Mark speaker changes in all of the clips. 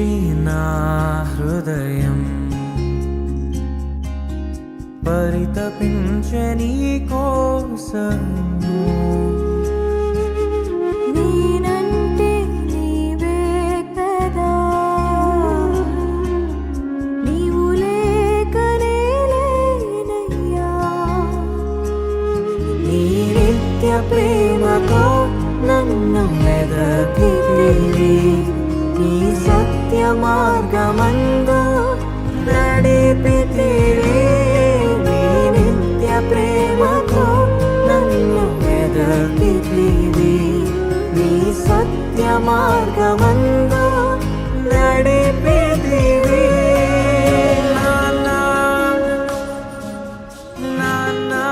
Speaker 1: పిలిచి నా హృదయం పరితపించే నీ కోసము.
Speaker 2: నేనంటే నీవే కదా, నీవు లేకనే లేనయ్యా. నీ నిత్య ప్రేమతో నన్ను వెదకితివి, నీ సత్య మార్గమందు నడిపితివి. నీ నిత్య ప్రేమతో నన్ను వెదకితివి, నీ సత్య మార్గమందు నడిపితివి.
Speaker 1: నాన్నా నాన్నా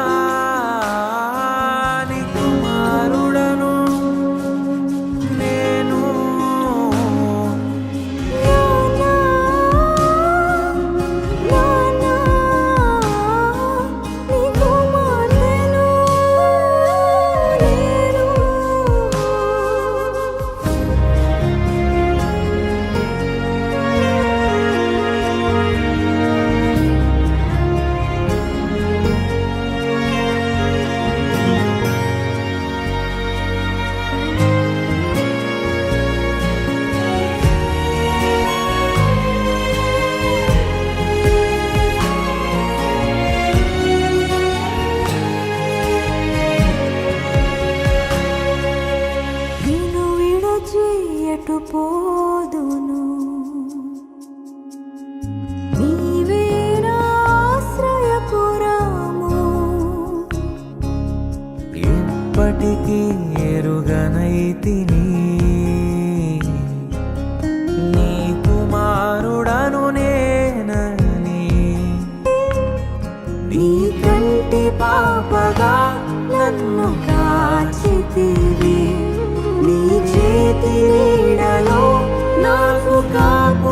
Speaker 1: నీ కుమారుడను నేను.
Speaker 2: నానా నానా నీ కుమార్తెను నేను. నిన్ను విడచి ఎటు పోదును, నీవే నా ఆశ్రయపురము.
Speaker 1: ఎప్పటికీ ఎరుగనైతిని నీ కుమారుడను నేనని.
Speaker 2: నీ కంటి పాపగా నన్ను కాచితివి, నీ చేతి నీడలో నాకు కాపు